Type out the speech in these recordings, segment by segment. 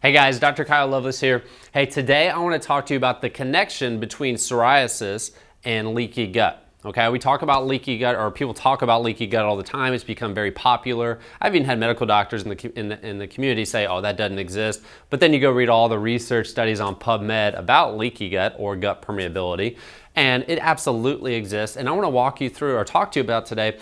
Hey guys, Dr. Kyle Loveless here. Hey, today I want to talk to you about the connection between psoriasis and leaky gut. Okay, we talk about leaky gut, or people talk about leaky gut all the time. It's become very popular. I've even had medical doctors in the community say, oh, that doesn't exist. But then you go read all the research studies on PubMed about leaky gut or gut permeability, and it absolutely exists. And I want to walk you through or talk to you about today,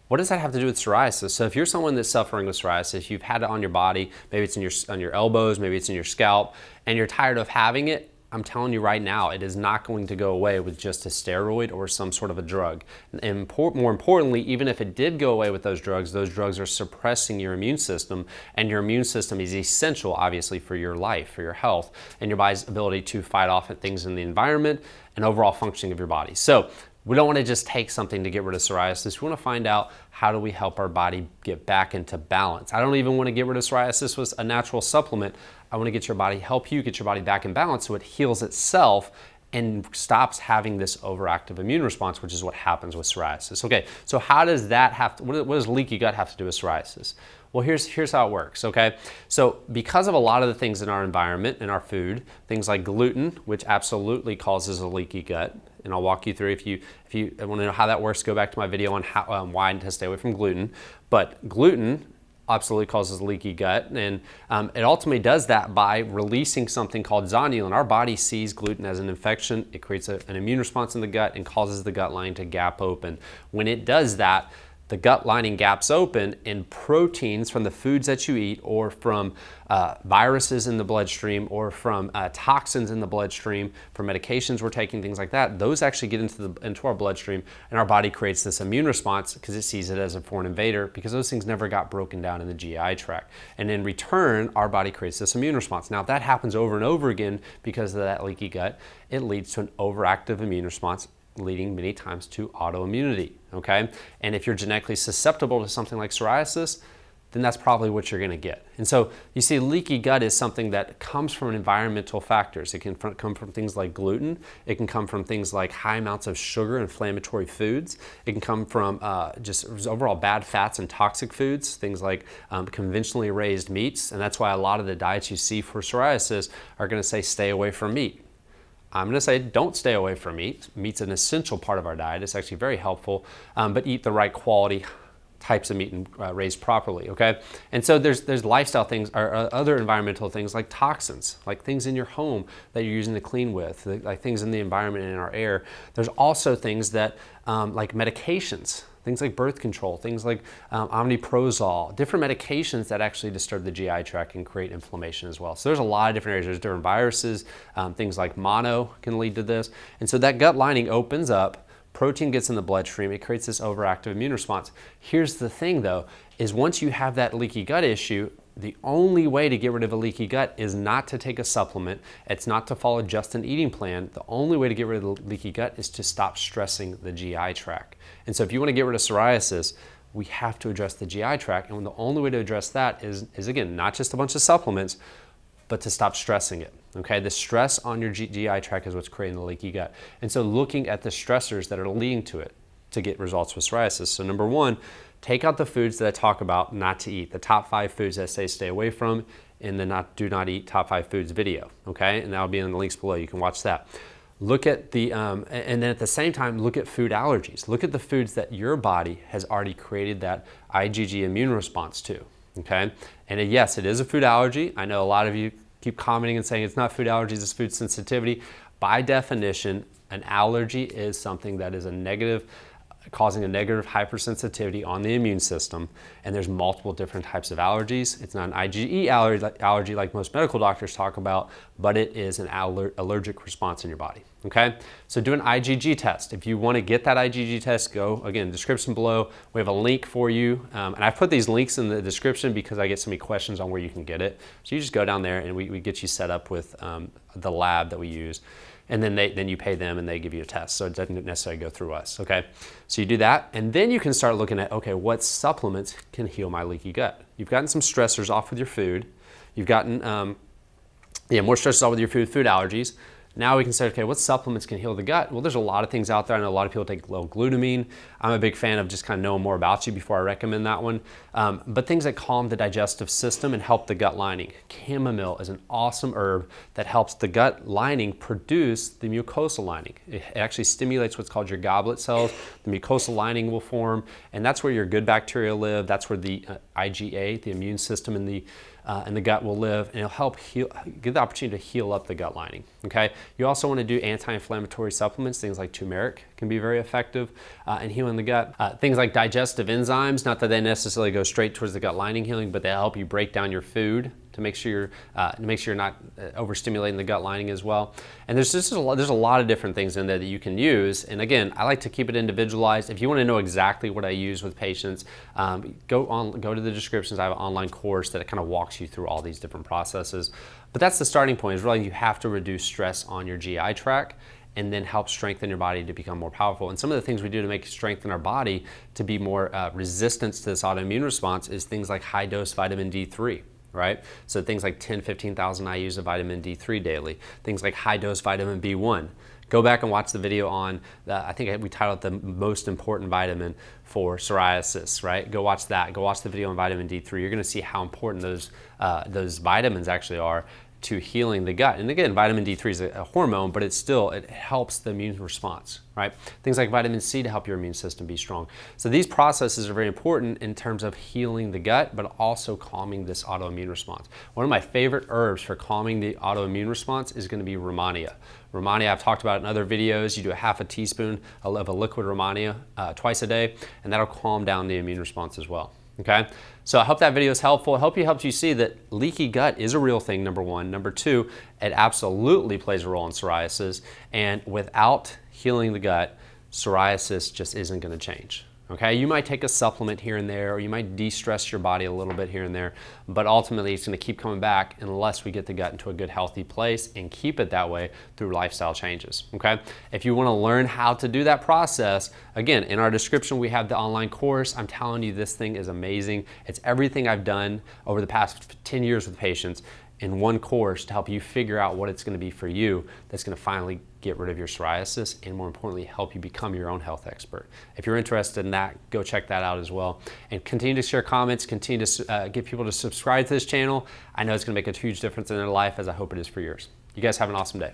what does that have to do with psoriasis? So if you're someone that's suffering with psoriasis, you've had it on your body, maybe it's on your elbows, maybe it's in your scalp, and you're tired of having it, I'm telling you right now, it is not going to go away with just a steroid or some sort of a drug. And more importantly, even if it did go away with those drugs are suppressing your immune system, and your immune system is essential, obviously, for your life, for your health, and your body's ability to fight off things in the environment and overall functioning of your body. So we don't want to just take something to get rid of psoriasis. We want to find out, how do we help our body get back into balance? I don't even want to get rid of psoriasis with a natural supplement. I want to help you get your body back in balance so it heals itself and stops having this overactive immune response, which is what happens with psoriasis. Okay, so how does that what does leaky gut have to do with psoriasis? Well, here's how it works, okay? So because of a lot of the things in our environment, in our food, things like gluten, which absolutely causes a leaky gut, and I'll walk you through, if you want to know how that works, go back to my video on why to stay away from gluten. But gluten absolutely causes leaky gut, and it ultimately does that by releasing something called zonulin. Our body sees gluten as an infection. It creates an immune response in the gut and causes the gut lining to gap open. When it does that, the gut lining gaps open, and proteins from the foods that you eat, or from viruses in the bloodstream, or from toxins in the bloodstream, from medications we're taking, things like that, those actually get into our bloodstream, and our body creates this immune response because it sees it as a foreign invader, because those things never got broken down in the GI tract. And in return, our body creates this immune response. Now, if that happens over and over again because of that leaky gut, it leads to an overactive immune response, leading many times to autoimmunity, okay? And if you're genetically susceptible to something like psoriasis, then that's probably what you're gonna get. And so you see, leaky gut is something that comes from environmental factors. It can come from things like gluten. It can come from things like high amounts of sugar, inflammatory foods. It can come from just overall bad fats and toxic foods, things like conventionally raised meats. And that's why a lot of the diets you see for psoriasis are gonna say stay away from meat. I'm going to say don't stay away from meat. Meat's an essential part of our diet. It's actually very helpful, but eat the right quality types of meat and raised properly, okay? And so there's lifestyle things, or other environmental things like toxins, like things in your home that you're using to clean with, like things in the environment and in our air. There's also things that, like medications, things like birth control, things like omeprazole, different medications that actually disturb the GI tract and create inflammation as well. So there's a lot of different areas. There's different viruses, things like mono can lead to this. And so that gut lining opens up, protein gets in the bloodstream, it creates this overactive immune response. Here's the thing though, is once you have that leaky gut issue, the only way to get rid of a leaky gut is not to take a supplement. It's not to follow just an eating plan. The only way to get rid of the leaky gut is to stop stressing the GI tract. And so if you want to get rid of psoriasis, we have to address the GI tract. And the only way to address that is again, not just a bunch of supplements, but to stop stressing it. Okay, the stress on your GI tract is what's creating the leaky gut. And so looking at the stressors that are leading to it to get results with psoriasis. So number one, take out the foods that I talk about not to eat, the top 5 foods that I say stay away from, in the do not eat top 5 foods video, okay? And that'll be in the links below, you can watch that. Look at the, and then at the same time, look at food allergies. Look at the foods that your body has already created that IgG immune response to, okay? And yes, it is a food allergy. I know a lot of you keep commenting and saying it's not food allergies, it's food sensitivity. By definition, an allergy is something that is causing a negative hypersensitivity on the immune system, and there's multiple different types of allergies. It's not an IgE allergy like most medical doctors talk about, but it is an allergic response in your body, okay? So do an IgG test. If you want to get that IgG test, go, again, description below. We have a link for you, and I've put these links in the description because I get so many questions on where you can get it. So you just go down there and we get you set up with the lab that we use. And then you pay them and they give you a test. So it doesn't necessarily go through us, okay? So you do that, and then you can start looking at, okay, what supplements can heal my leaky gut? You've gotten some stressors off with your food. You've gotten, more stressors off with your food allergies. Now we can say, okay, what supplements can heal the gut? Well, there's a lot of things out there. I know a lot of people take low glutamine. I'm a big fan of just kind of knowing more about you before I recommend that one. But things that calm the digestive system and help the gut lining. Chamomile is an awesome herb that helps the gut lining produce the mucosal lining. It actually stimulates what's called your goblet cells. The mucosal lining will form, and that's where your good bacteria live. That's where the IgA, the immune system in the gut will live, and it'll help give the opportunity to heal up the gut lining, okay? You also want to do anti-inflammatory supplements. Things like turmeric can be very effective in healing the gut. Things like digestive enzymes, not that they necessarily go straight towards the gut lining healing, but they help you break down your food to make sure you're not overstimulating the gut lining as well. And there's a lot of different things in there that you can use. And again, I like to keep it individualized. If you want to know exactly what I use with patients, go to the descriptions. I have an online course that kind of walks you through all these different processes. But that's the starting point, is really you have to reduce stress on your GI tract and then help strengthen your body to become more powerful. And some of the things we do to make strengthen our body to be more resistant to this autoimmune response is things like high dose vitamin D3. Right? So things like 10, 15,000 IUs of vitamin D3 daily, things like high dose vitamin B1. Go back and watch the video on, I think we titled it the most important vitamin for psoriasis, right? Go watch that. Go watch the video on vitamin D3. You're gonna see how important those vitamins actually are to healing the gut. And again, vitamin D3 is a hormone, but it helps the immune response, right? Things like vitamin C to help your immune system be strong. So these processes are very important in terms of healing the gut, but also calming this autoimmune response. One of my favorite herbs for calming the autoimmune response is gonna be Rehmannia. Rehmannia, I've talked about in other videos. You do a half a teaspoon of a liquid Rehmannia twice a day, and that'll calm down the immune response as well. Okay, so I hope that video is helpful. I hope it helps you see that leaky gut is a real thing, number one. Number two, it absolutely plays a role in psoriasis, and without healing the gut, psoriasis just isn't going to change. Okay, you might take a supplement here and there, or you might de-stress your body a little bit here and there, but ultimately it's going to keep coming back unless we get the gut into a good, healthy place and keep it that way through lifestyle changes. Okay, if you want to learn how to do that process, again, in our description we have the online course. I'm telling you, this thing is amazing. It's everything I've done over the past 10 years with patients in one course to help you figure out what it's going to be for you that's going to finally get rid of your psoriasis and, more importantly, help you become your own health expert. If you're interested in that, go check that out as well. And continue to share comments, continue to get people to subscribe to this channel. I know it's going to make a huge difference in their life, as I hope it is for yours. You guys have an awesome day.